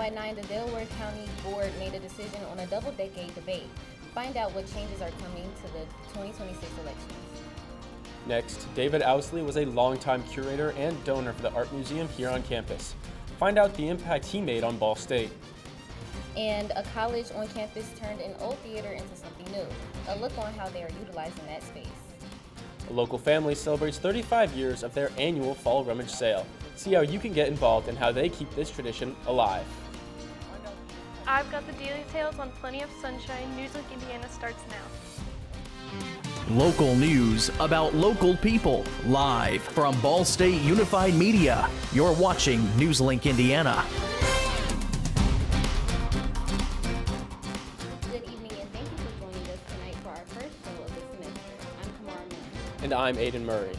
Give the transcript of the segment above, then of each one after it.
by 9, the Delaware County Board made a decision on a double-decade debate. Find out what changes are coming to the 2026 elections. Next, David Owsley was a longtime curator and donor for the Art Museum here on campus. Find out the impact he made on Ball State. And a college on campus turned an old theater into something new. A look on how they are utilizing that space. A local family celebrates 35 years of their annual fall rummage sale. See how you can get involved and how they keep this tradition alive. I've got the daily tales on Plenty of Sunshine. NewsLink Indiana starts now. Local news about local people, live from Ball State Unified Media. You're watching NewsLink Indiana. Good evening and thank you for joining us tonight for our first show of the semester. I'm Kamara Miller. And I'm Aiden Murray.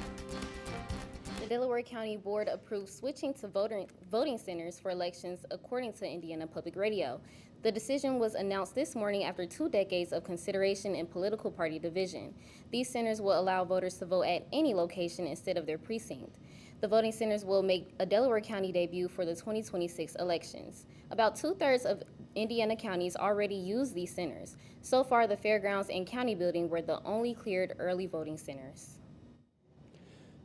The Delaware County Board approved switching to voting centers for elections according to Indiana Public Radio. The decision was announced this morning after 2 decades of consideration and political party division. These centers will allow voters to vote at any location instead of their precinct. The voting centers will make a Delaware County debut for the 2026 elections. About 2/3 of Indiana counties already use these centers. So far, the fairgrounds and county building were the only cleared early voting centers.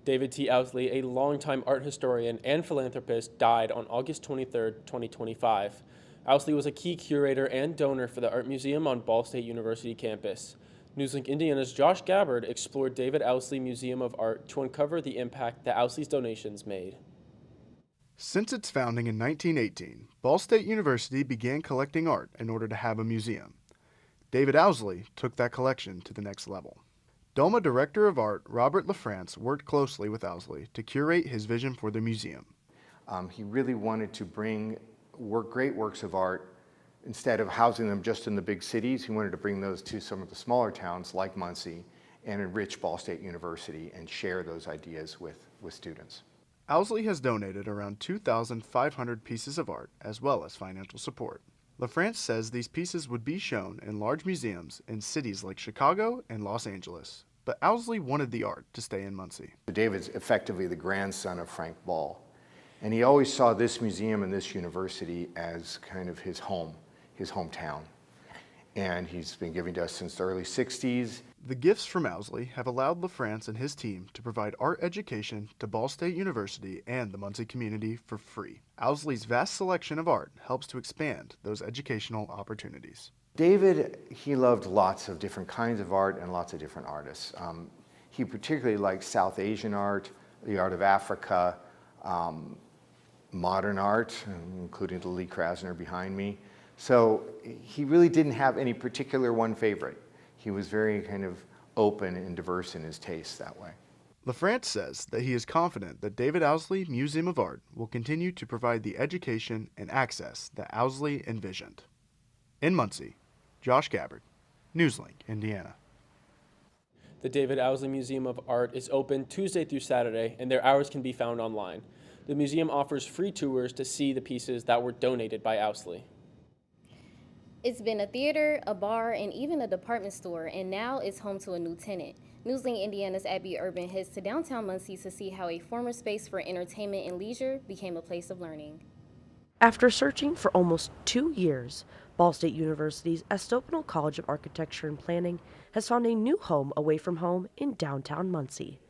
David T. Owsley, a longtime art historian and philanthropist, died on August 23, 2025. Owsley was a key curator and donor for the Art Museum on Ball State University campus. NewsLink Indiana's Josh Gabbard explored David Owsley Museum of Art to uncover the impact that Owsley's donations made. Since its founding in 1918, Ball State University began collecting art in order to have a museum. David Owsley took that collection to the next level. DOMA Director of Art Robert LaFrance worked closely with Owsley to curate his vision for the museum. He really wanted to bring great works of art, instead of housing them just in the big cities, he wanted to bring those to some of the smaller towns like Muncie and enrich Ball State University and share those ideas with students. Owsley has donated around 2,500 pieces of art as well as financial support. LaFrance says these pieces would be shown in large museums in cities like Chicago and Los Angeles, but Owsley wanted the art to stay in Muncie. David's effectively the grandson of Frank Ball, and he always saw this museum and this university as kind of his home, his hometown. And he's been giving to us since the early 60s. The gifts from Owsley have allowed LaFrance and his team to provide art education to Ball State University and the Muncie community for free. Owsley's vast selection of art helps to expand those educational opportunities. David, he loved lots of different kinds of art and lots of different artists. He particularly liked South Asian art, the art of Africa, modern art, including the Lee Krasner behind me. So he really didn't have any particular one favorite. He was very kind of open and diverse in his tastes that way. LaFrance says that he is confident that David Owsley Museum of Art will continue to provide the education and access that Owsley envisioned. In Muncie, Josh Gabbard, NewsLink, Indiana. The David Owsley Museum of Art is open Tuesday through Saturday, and their hours can be found online. The museum offers free tours to see the pieces that were donated by Owsley. It's been a theater, a bar, and even a department store, and now it's home to a new tenant. NewsLink Indiana's Abby Urban heads to downtown Muncie to see how a former space for entertainment and leisure became a place of learning. After searching for almost 2 years, Ball State University's Estopanel College of Architecture and Planning has found a new home away from home in downtown Muncie.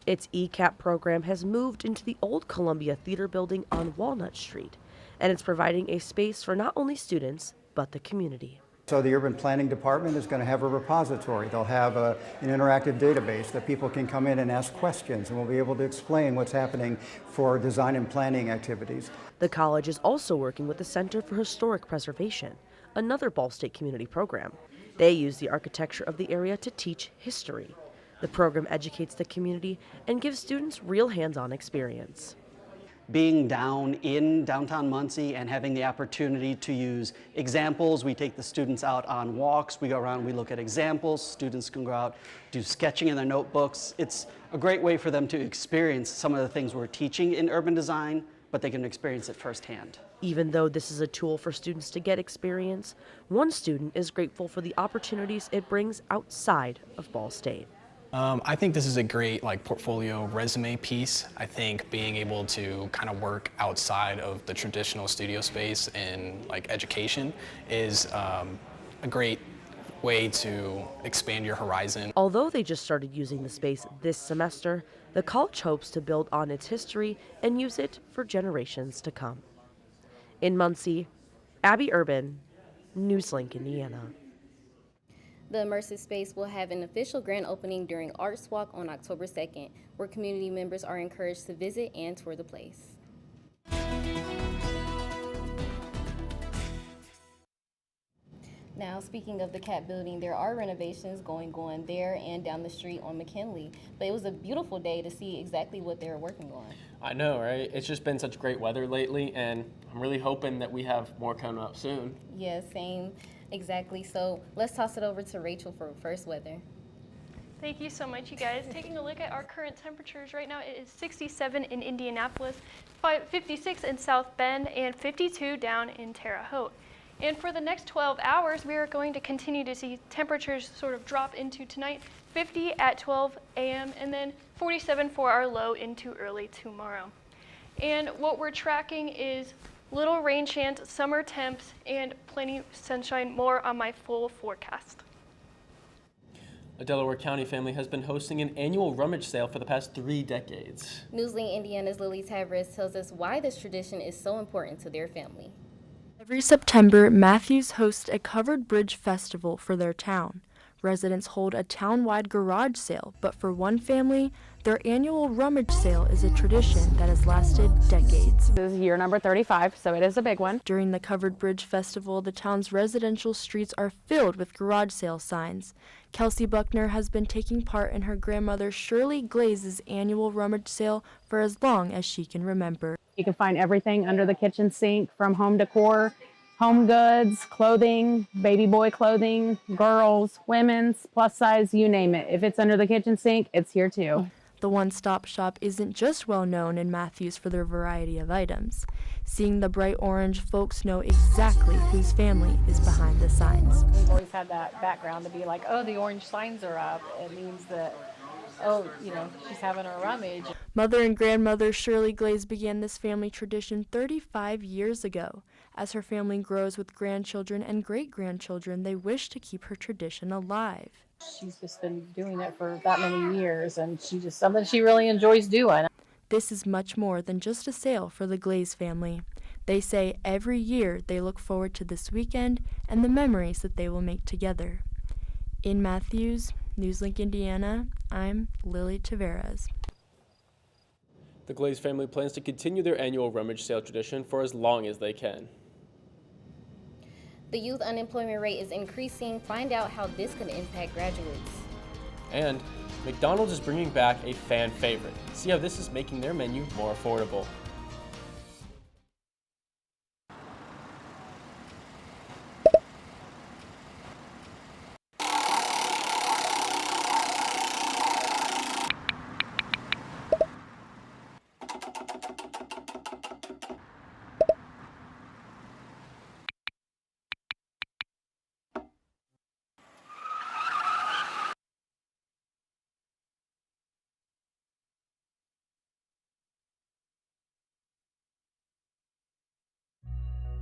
Its ECAP program has moved into the old Columbia Theater building on Walnut Street, and it's providing a space for not only students, but the community. So the urban planning department is going to have a repository. They'll have an interactive database that people can come in and ask questions, and we'll be able to explain what's happening for design and planning activities. The college is also working with the Center for Historic Preservation, another Ball State community program. They use the architecture of the area to teach history. The program educates the community and gives students real hands-on experience. Being down in downtown Muncie and having the opportunity to use examples. We take the students out on walks, we go around, we look at examples, students can go out, do sketching in their notebooks. It's a great way for them to experience some of the things we're teaching in urban design, but they can experience it firsthand. Even though this is a tool for students to get experience, one student is grateful for the opportunities it brings outside of Ball State. I think this is a great portfolio resume piece. I think being able to kind of work outside of the traditional studio space in education is a great way to expand your horizon. Although they just started using the space this semester, the college hopes to build on its history and use it for generations to come. In Muncie, Abby Urban, NewsLink, Indiana. The immersive space will have an official grand opening during Arts Walk on October 2nd, where community members are encouraged to visit and tour the place. Now, speaking of the CAP building, there are renovations going on there and down the street on McKinley. But it was a beautiful day to see exactly what they're working on. I know, right? It's just been such great weather lately, and I'm really hoping that we have more coming up soon. Yeah, same. Exactly. So let's toss it over to Rachel for first weather. Thank you so much, you guys. Taking a look at our current temperatures right now, it is 67 in Indianapolis, 56 in South Bend, and 52 down in Terre Haute. And for the next 12 hours, we are going to continue to see temperatures sort of drop into tonight, 50 at 12 a.m., and then 47 for our low into early tomorrow. And what we're tracking is little rain chance, summer temps, and plenty of sunshine. More on my full forecast. A Delaware County family has been hosting an annual rummage sale for the past 3 decades. NewsLink Indiana's Lily Tavares tells us why this tradition is so important to their family. Every September, Matthews hosts a covered bridge festival for their town. Residents hold a town-wide garage sale, but for one family, their annual rummage sale is a tradition that has lasted decades. This is year number 35, so it is a big one. During the Covered Bridge Festival, the town's residential streets are filled with garage sale signs. Kelsey Buckner has been taking part in her grandmother Shirley Glaze's annual rummage sale for as long as she can remember. You can find everything under the kitchen sink, from home decor, home goods, clothing, baby boy clothing, girls, women's, plus size, you name it. If it's under the kitchen sink, it's here too. The one-stop shop isn't just well known in Matthews for their variety of items. Seeing the bright orange, folks know exactly whose family is behind the signs. We've always had that background to be like, oh, the orange signs are up. It means that, oh, she's having a rummage. Mother and grandmother Shirley Glaze began this family tradition 35 years ago. As her family grows with grandchildren and great-grandchildren, they wish to keep her tradition alive. She's just been doing it for that many years, and something she really enjoys doing. This is much more than just a sale for the Glaze family. They say every year they look forward to this weekend and the memories that they will make together. In Matthews, NewsLink, Indiana, I'm Lily Tavares. The Glaze family plans to continue their annual rummage sale tradition for as long as they can. The youth unemployment rate is increasing. Find out how this could impact graduates. And McDonald's is bringing back a fan favorite. See how this is making their menu more affordable.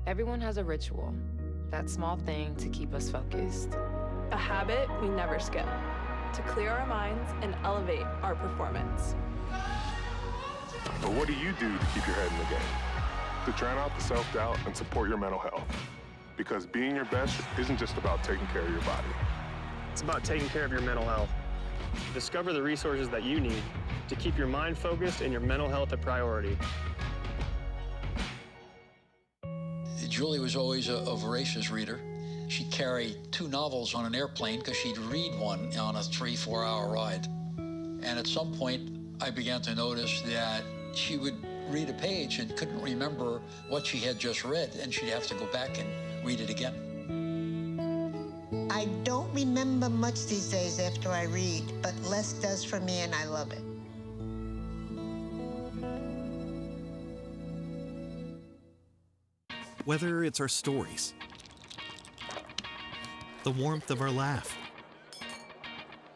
Everyone has a ritual, that small thing to keep us focused. A habit we never skip, to clear our minds and elevate our performance. But what do you do to keep your head in the game? To drown out the self-doubt and support your mental health. Because being your best isn't just about taking care of your body. It's about taking care of your mental health. Discover the resources that you need to keep your mind focused and your mental health a priority. Julie was always a voracious reader. She carried 2 novels on an airplane because she'd read one on a 3-4 hour ride. And at some point, I began to notice that she would read a page and couldn't remember what she had just read, and she'd have to go back and read it again. I don't remember much these days after I read, but less does for me, and I love it. Whether it's our stories, the warmth of our laugh,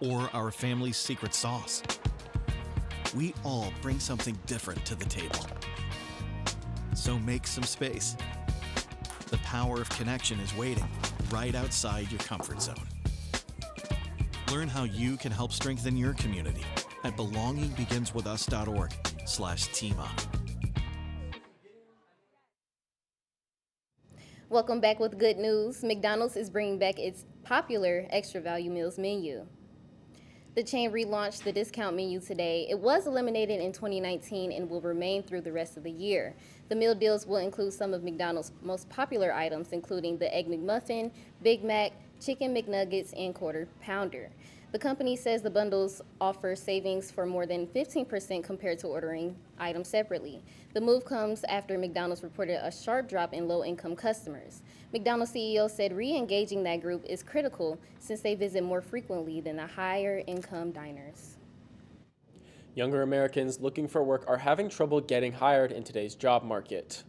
or our family's secret sauce. We all bring something different to the table. So make some space. The power of connection is waiting right outside your comfort zone. Learn how you can help strengthen your community at belongingbeginswithus.org/teamup. Welcome back with good news. McDonald's is bringing back its popular Extra Value Meals menu. The chain relaunched the discount menu today. It was eliminated in 2019 and will remain through the rest of the year. The meal deals will include some of McDonald's most popular items, including the Egg McMuffin, Big Mac, Chicken McNuggets, and Quarter Pounder. The company says the bundles offer savings for more than 15% compared to ordering items separately. The move comes after McDonald's reported a sharp drop in low-income customers. McDonald's CEO said re-engaging that group is critical since they visit more frequently than the higher-income diners. Younger Americans looking for work are having trouble getting hired in today's job market.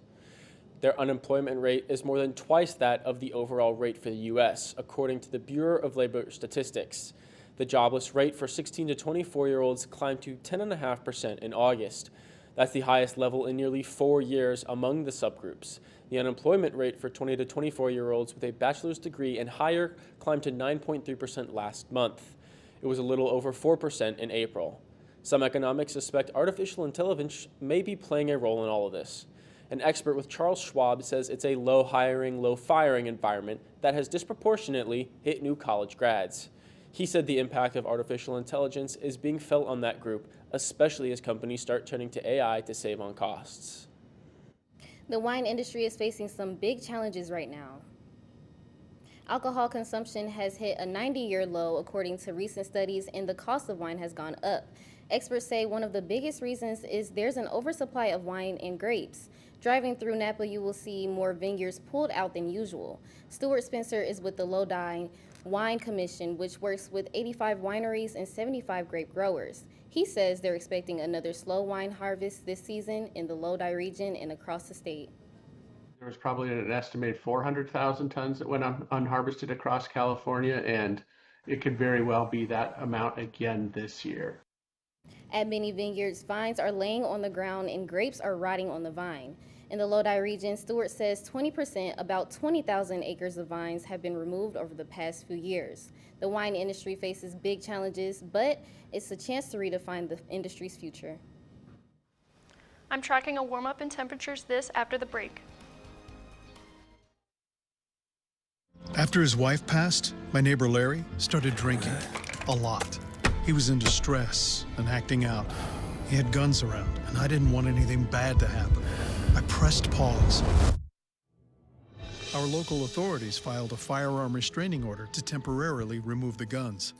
Their unemployment rate is more than twice that of the overall rate for the U.S., according to the Bureau of Labor Statistics. The jobless rate for 16 to 24-year-olds climbed to 10.5% in August. That's the highest level in nearly 4 years among the subgroups. The unemployment rate for 20 to 24-year-olds with a bachelor's degree and higher climbed to 9.3% last month. It was a little over 4% in April. Some economics suspect artificial intelligence may be playing a role in all of this. An expert with Charles Schwab says it's a low hiring, low firing environment that has disproportionately hit new college grads. He said the impact of artificial intelligence is being felt on that group, especially as companies start turning to AI to save on costs. The wine industry is facing some big challenges right now. Alcohol consumption has hit a 90-year low according to recent studies, and the cost of wine has gone up. Experts say one of the biggest reasons is there's an oversupply of wine and grapes. Driving through Napa, you will see more vineyards pulled out than usual. Stuart Spencer is with the Lodi Wine Commission, which works with 85 wineries and 75 grape growers. He says they're expecting another slow wine harvest this season in the Lodi region and across the state. There was probably an estimated 400,000 tons that went unharvested across California, and it could very well be that amount again this year. At many vineyards, vines are laying on the ground and grapes are rotting on the vine. In the Lodi region, Stewart says 20%, about 20,000 acres of vines, have been removed over the past few years. The wine industry faces big challenges, but it's a chance to redefine the industry's future. I'm tracking a warm-up in temperatures after the break. After his wife passed, my neighbor Larry started drinking a lot. He was in distress and acting out. He had guns around, and I didn't want anything bad to happen. I pressed pause. Our local authorities filed a firearm restraining order to temporarily remove the guns.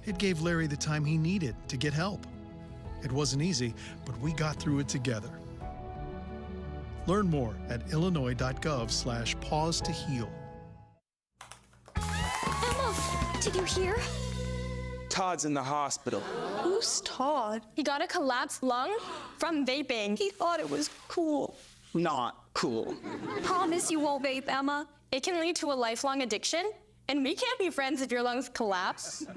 It gave Larry the time he needed to get help. It wasn't easy, but we got through it together. Learn more at illinois.gov/pause to heal. Emma, did you hear? Todd's in the hospital. Who's Todd? He got a collapsed lung from vaping. He thought it was cool. Not cool. Promise you won't vape, Emma. It can lead to a lifelong addiction, and we can't be friends if your lungs collapse.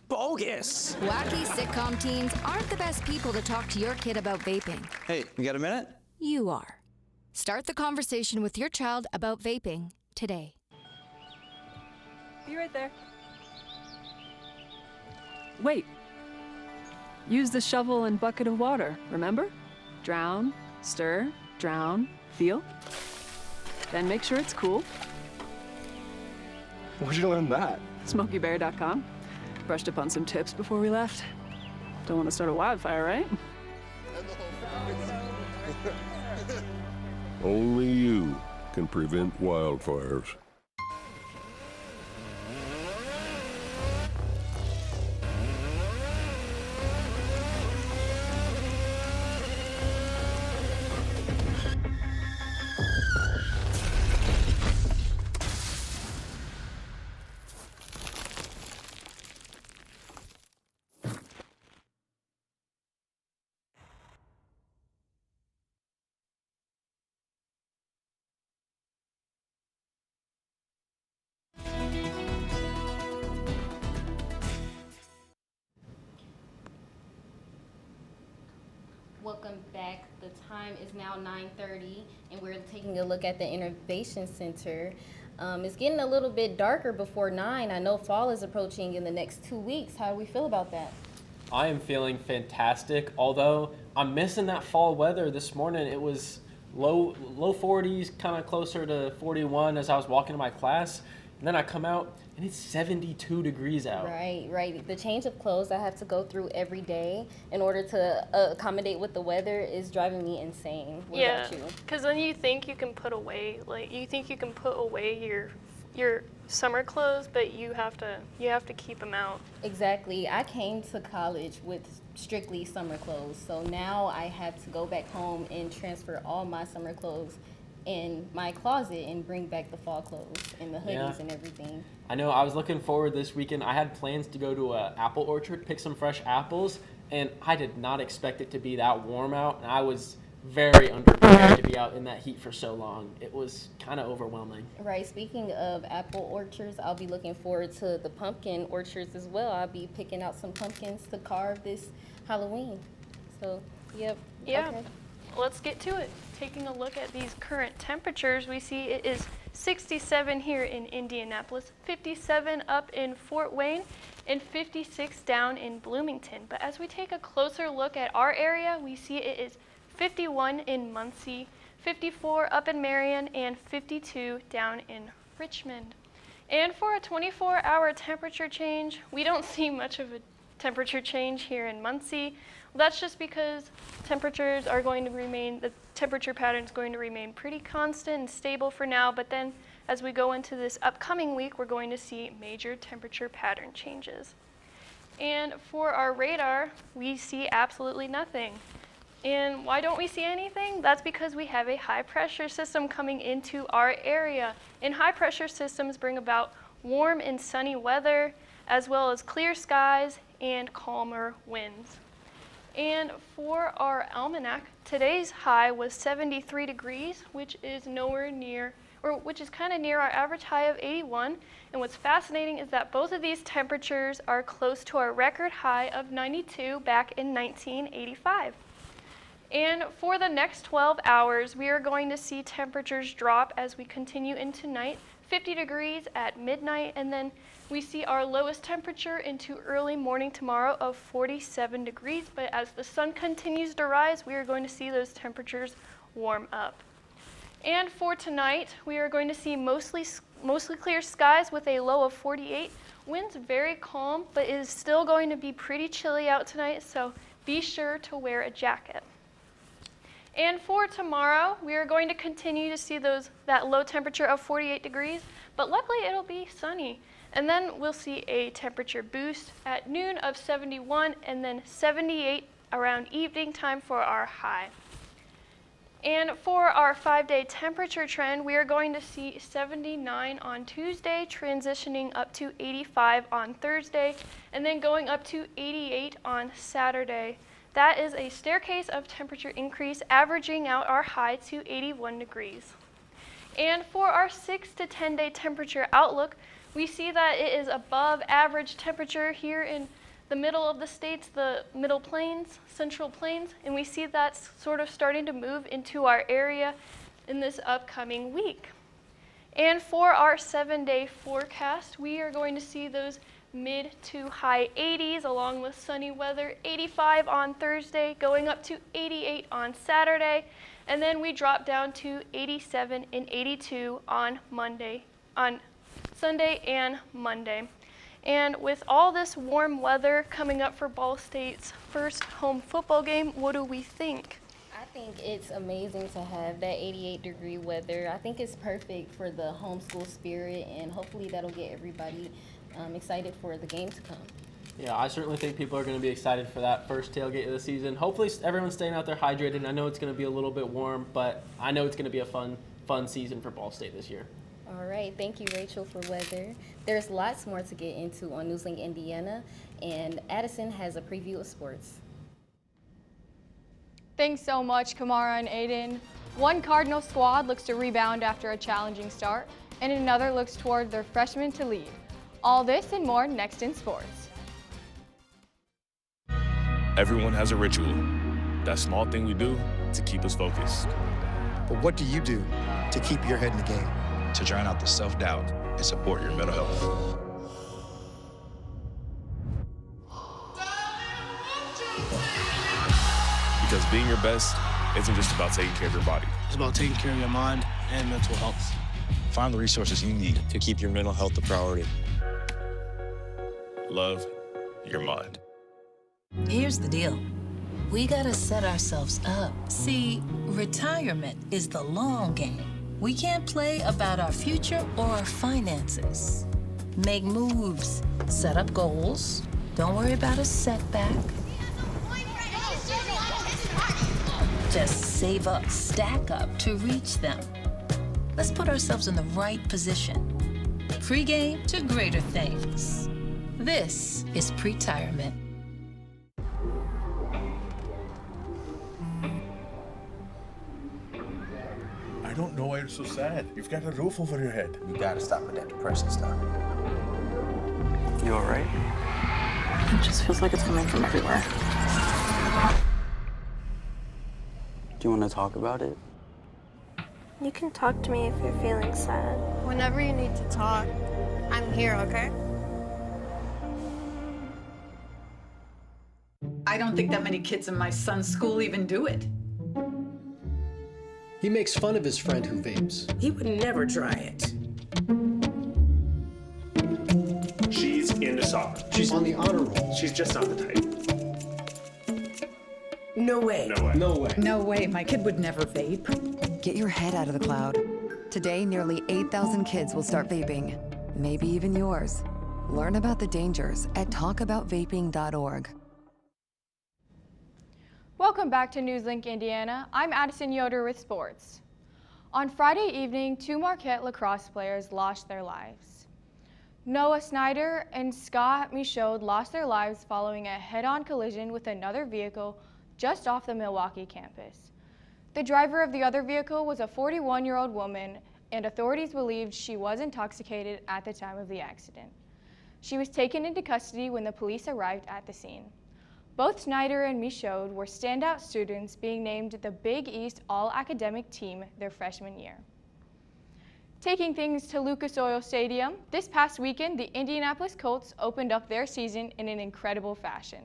Bogus. Wacky sitcom teens aren't the best people to talk to your kid about vaping. Hey, you got a minute? You are. Start the conversation with your child about vaping today. Be right there. Wait. Use the shovel and bucket of water, remember? Drown, stir, drown, feel. Then make sure it's cool. Where'd you learn that? SmokeyBear.com. Brushed up on some tips before we left. Don't want to start a wildfire, right? Only you can prevent wildfires. welcome back. The time is now 9:30, and we're taking a look at the Innovation Center. It's getting a little bit darker before 9. I know fall is approaching in the next 2 weeks. How do we feel about that? I am feeling fantastic, although I'm missing that fall weather. This morning it was low 40s, kind of closer to 41 as I was walking to my class. And then I come out and it's 72 degrees out. Right. The change of clothes I have to go through every day in order to accommodate with the weather is driving me insane. What about you? Because then you think you can put away, your summer clothes, but you have to keep them out. Exactly. I came to college with strictly summer clothes, so now I have to go back home and transfer all my summer clothes in my closet and bring back the fall clothes and the hoodies and everything. I know. I was looking forward this weekend. I had plans to go to an apple orchard, pick some fresh apples, and I did not expect it to be that warm out, and I was very underprepared to be out in that heat for so long. It was kind of overwhelming. Right. Speaking of apple orchards, I'll be looking forward to the pumpkin orchards as well. I'll be picking out some pumpkins to carve this Halloween. So, yep. Yeah. Okay. Let's get to it. Taking a look at these current temperatures, we see it is 67 here in Indianapolis, 57 up in Fort Wayne, and 56 down in Bloomington. But as we take a closer look at our area, we see it is 51 in Muncie, 54 up in Marion, and 52 down in Richmond. And for a 24-hour temperature change, we don't see much of a temperature change here in Muncie. That's just because the temperature pattern is going to remain pretty constant and stable for now, but then as we go into this upcoming week, we're going to see major temperature pattern changes. And for our radar, we see absolutely nothing. And why don't we see anything? That's because we have a high pressure system coming into our area. And high pressure systems bring about warm and sunny weather, as well as clear skies and calmer winds. And for our almanac, today's high was 73 degrees, which is kind of near our average high of 81. And what's fascinating is that both of these temperatures are close to our record high of 92 back in 1985. And for the next 12 hours, we are going to see temperatures drop as we continue into night, 50 degrees at midnight, and then we see our lowest temperature into early morning tomorrow of 47 degrees, but as the sun continues to rise, we are going to see those temperatures warm up. And for tonight, we are going to see mostly clear skies with a low of 48. Winds very calm, but it is still going to be pretty chilly out tonight, so be sure to wear a jacket. And for tomorrow, we are going to continue to see that low temperature of 48 degrees, but luckily it'll be sunny. And then we'll see a temperature boost at noon of 71 and then 78 around evening time for our high. And for our 5-day temperature trend, we are going to see 79 on Tuesday, transitioning up to 85 on Thursday, and then going up to 88 on Saturday. That is a staircase of temperature increase, averaging out our high to 81 degrees. And for our 6 to 10 day temperature outlook, we see that it is above average temperature here in the middle of the states, the middle plains, central plains, and we see that's sort of starting to move into our area in this upcoming week. And for our 7-day forecast, we are going to see those mid to high 80s along with sunny weather, 85 on Thursday, going up to 88 on Saturday, and then we drop down to 87 and 82 on Sunday and Monday. And with all this warm weather coming up for Ball State's first home football game, what do we think? I think it's amazing to have that 88-degree weather. I think it's perfect for the homeschool spirit, and hopefully that'll get everybody excited for the game to come. Yeah, I certainly think people are going to be excited for that first tailgate of the season. Hopefully everyone's staying out there hydrated. I know it's going to be a little bit warm, but I know it's going to be a fun season for Ball State this year. All right, thank you, Rachel, for weather. There's lots more to get into on NewsLink Indiana, and Addison has a preview of sports. Thanks so much, Kamara and Aiden. One Cardinal squad looks to rebound after a challenging start, and another looks toward their freshman to lead. All this and more next in sports. Everyone has a ritual. that small thing we do to keep us focused. But what do you do to keep your head in the game? To drown out the self-doubt and support your mental health. Because being your best isn't just about taking care of your body. It's about taking care of your mind and mental health. Find the resources you need to keep your mental health a priority. Love your mind. Here's the deal. We gotta set ourselves up. See, retirement is the long game. We can't play about our future or our finances. Make moves, set up goals. Don't worry about a setback. Just save up, stack up to reach them. Let's put ourselves in the right position. Pre-game to greater things. This is pre-tirement. I don't know why you're so sad. You've got a roof over your head. You gotta stop with that depression stuff. You all right? It just feels like it's coming from everywhere. Do you want to talk about it? You can talk to me if you're feeling sad. Whenever you need to talk, I'm here, okay? I don't think that many kids in my son's school even do it. He makes fun of his friend who vapes. He would never try it. She's into soccer. She's on the honor roll. She's just not the type. No way. No way. No way. No way, my kid would never vape. Get your head out of the cloud. Today, nearly 8,000 kids will start vaping. Maybe even yours. Learn about the dangers at talkaboutvaping.org. Welcome back to NewsLink Indiana. I'm Addison Yoder with sports. On Friday evening, 2 Marquette lacrosse players lost their lives. Noah Snyder and Scott Michaud lost their lives following a head-on collision with another vehicle just off the Milwaukee campus. The driver of the other vehicle was a 41-year-old woman, and authorities believed she was intoxicated at the time of the accident. She was taken into custody when the police arrived at the scene. Both Snyder and Michaud were standout students, being named the Big East All-Academic Team their freshman year. Taking things to Lucas Oil Stadium, this past weekend, the Indianapolis Colts opened up their season in an incredible fashion.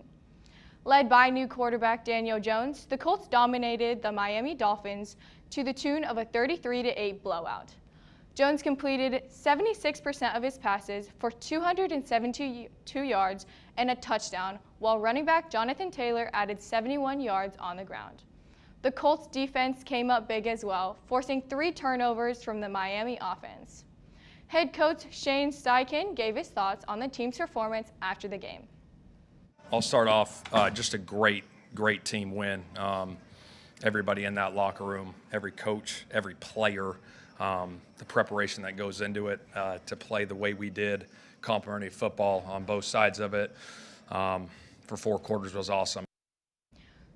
Led by new quarterback Daniel Jones, the Colts dominated the Miami Dolphins to the tune of a 33-8 blowout. Jones completed 76% of his passes for 272 yards and a touchdown, while running back Jonathan Taylor added 71 yards on the ground. The Colts defense came up big as well, forcing 3 turnovers from the Miami offense. Head coach Shane Steichen gave his thoughts on the team's performance after the game. I'll start off just a great team win. Everybody in that locker room, every coach, every player, the preparation that goes into it to play the way we did, complimentary football on both sides of it for 4 quarters was awesome.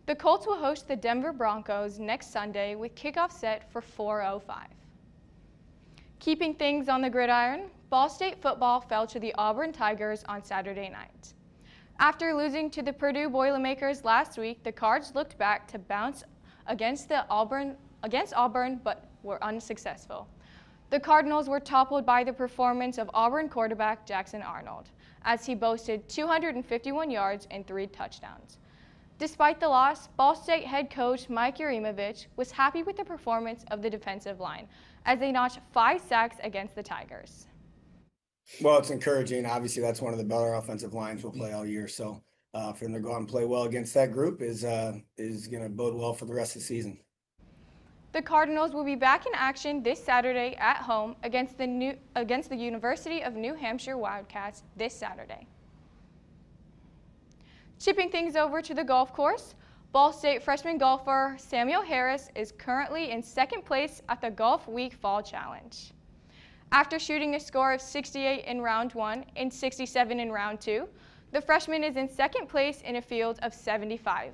The Colts will host the Denver Broncos next Sunday with kickoff set for 4:05. Keeping things on the gridiron, Ball State football fell to the Auburn Tigers on Saturday night. After losing to the Purdue Boilermakers last week, the Cards looked back to bounce against Auburn, but were unsuccessful. The Cardinals were toppled by the performance of Auburn quarterback Jackson Arnold, as he boasted 251 yards and 3 touchdowns. Despite the loss, Ball State head coach Mike Yurimovich was happy with the performance of the defensive line, as they notched 5 sacks against the Tigers. Well, it's encouraging. Obviously, that's one of the better offensive lines we'll play all year. So for them to go out and play well against that group is going to bode well for the rest of the season. The Cardinals will be back in action this Saturday at home against the University of New Hampshire Wildcats this Saturday. Shipping things over to the golf course, Ball State freshman golfer Samuel Harris is currently in 2nd place at the Golf Week Fall Challenge. After shooting a score of 68 in round 1 and 67 in round 2, the freshman is in 2nd place in a field of 75.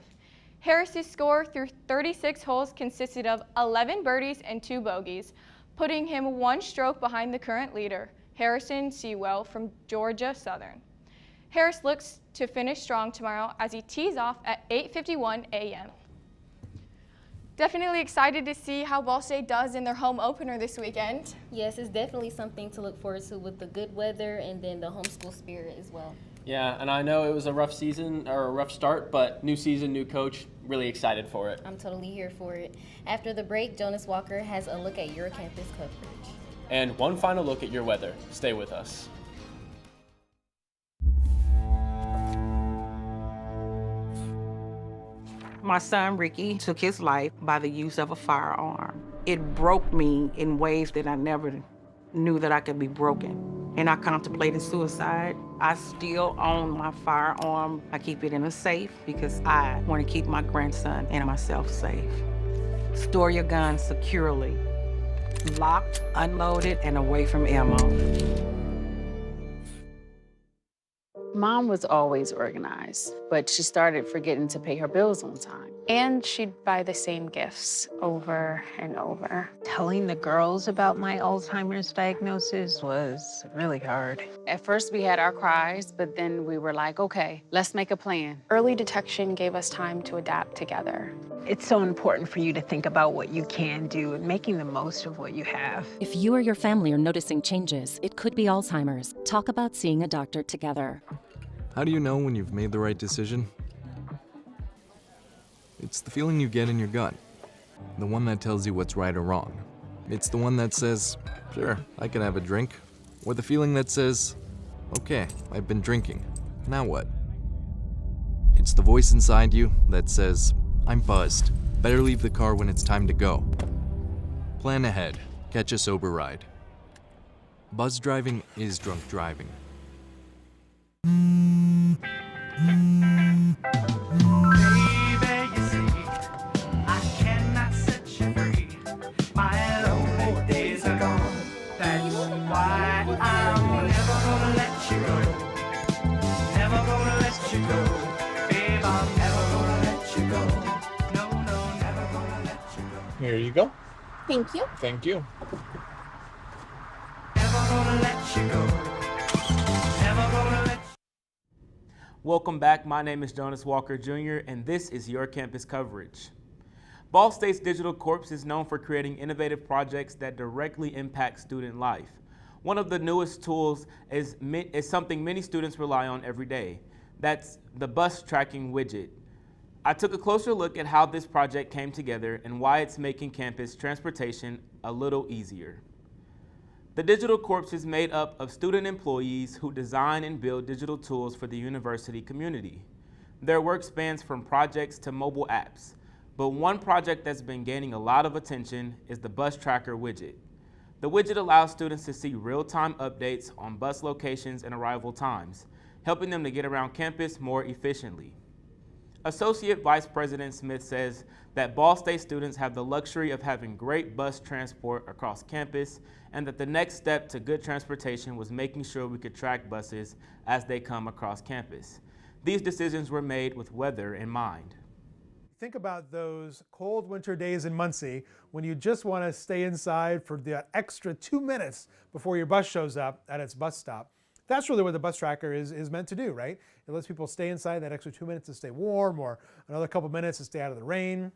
Harris's score through 36 holes consisted of 11 birdies and 2 bogeys, putting him 1 stroke behind the current leader, Harrison Sewell from Georgia Southern. Harris looks to finish strong tomorrow as he tees off at 8:51 a.m. Definitely excited to see how Ball State does in their home opener this weekend. Yes, it's definitely something to look forward to with the good weather and then the homeschool spirit as well. Yeah, and I know it was a rough season or a rough start, but new season, new coach, really excited for it. I'm totally here for it. After the break, Jonas Walker has a look at your campus coverage. And one final look at your weather. Stay with us. My son, Ricky, took his life by the use of a firearm. It broke me in ways that I never knew that I could be broken. And I contemplated suicide. I still own my firearm. I keep it in a safe because I want to keep my grandson and myself safe. Store your gun securely, locked, unloaded, and away from ammo. Mom was always organized, but she started forgetting to pay her bills on time. And she'd buy the same gifts over and over. Telling the girls about my Alzheimer's diagnosis was really hard. At first we had our cries, but then we were like, okay, let's make a plan. Early detection gave us time to adapt together. It's so important for you to think about what you can do and making the most of what you have. If you or your family are noticing changes, it could be Alzheimer's. Talk about seeing a doctor together. How do you know when you've made the right decision? It's the feeling you get in your gut. The one that tells you what's right or wrong. It's the one that says, sure, I can have a drink. Or the feeling that says, okay, I've been drinking. Now what? It's the voice inside you that says, I'm buzzed. Better leave the car when it's time to go. Plan ahead. Catch a sober ride. Buzz driving is drunk driving. Here you go. Thank you. Thank you. Welcome back. My name is Jonas Walker Jr., and this is your campus coverage. Ball State's Digital Corps is known for creating innovative projects that directly impact student life. One of the newest tools is something many students rely on every day. That's the bus tracking widget. I took a closer look at how this project came together and why it's making campus transportation a little easier. The Digital Corps is made up of student employees who design and build digital tools for the university community. Their work spans from projects to mobile apps, but one project that's been gaining a lot of attention is the bus tracker widget. The widget allows students to see real-time updates on bus locations and arrival times, helping them to get around campus more efficiently. Associate Vice President Smith says that Ball State students have the luxury of having great bus transport across campus, and that the next step to good transportation was making sure we could track buses as they come across campus. These decisions were made with weather in mind. Think about those cold winter days in Muncie when you just want to stay inside for the extra 2 minutes before your bus shows up at its bus stop. That's really what the bus tracker is meant to do, right? It lets people stay inside that extra 2 minutes to stay warm, or another couple minutes to stay out of the rain.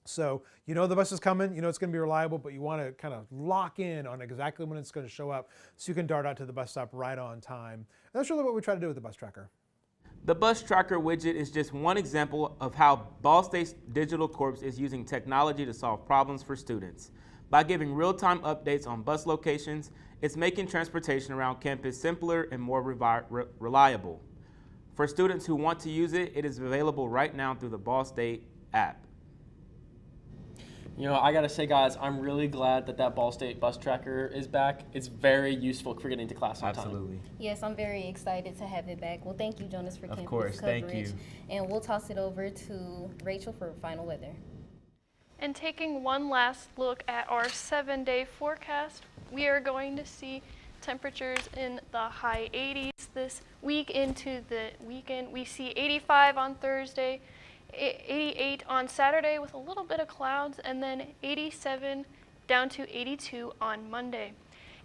So you know the bus is coming, you know it's going to be reliable, but you want to kind of lock in on exactly when it's going to show up so you can dart out to the bus stop right on time. And that's really what we try to do with the bus tracker. The bus tracker widget is just one example of how Ball State's Digital Corps is using technology to solve problems for students. By giving real-time updates on bus locations, it's making transportation around campus simpler and more reliable. For students who want to use it, it is available right now through the Ball State app. You know, I gotta say, guys, I'm really glad that Ball State bus tracker is back. It's very useful for getting to class on time. Absolutely. Yes, I'm very excited to have it back. Well, thank you, Jonas, for campus coverage. Thank you. And we'll toss it over to Rachel for final weather. And taking one last look at our 7-day forecast, we are going to see temperatures in the high 80s this week into the weekend. We see 85 on Thursday, 88 on Saturday with a little bit of clouds, and then 87 down to 82 on Monday.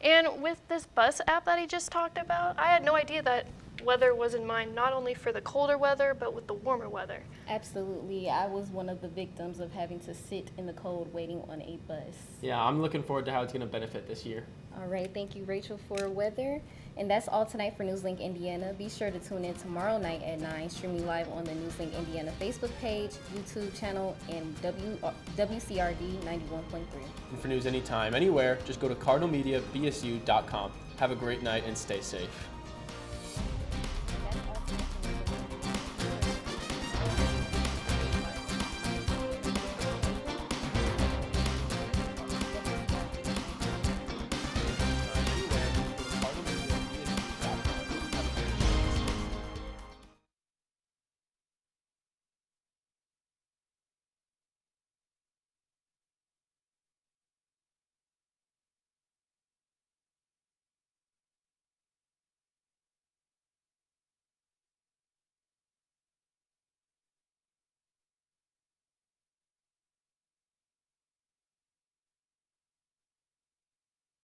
And with this bus app that I just talked about, I had no idea that weather was in mind, not only for the colder weather, but with the warmer weather. Absolutely. I was one of the victims of having to sit in the cold waiting on a bus. Yeah, I'm looking forward to how it's going to benefit this year. All right, thank you, Rachel, for weather. And that's all tonight for NewsLink Indiana. Be sure to tune in tomorrow night at 9, streaming live on the NewsLink Indiana Facebook page, YouTube channel, and WCRD 91.3. And for news anytime, anywhere, just go to cardinalmediabsu.com. Have a great night and stay safe.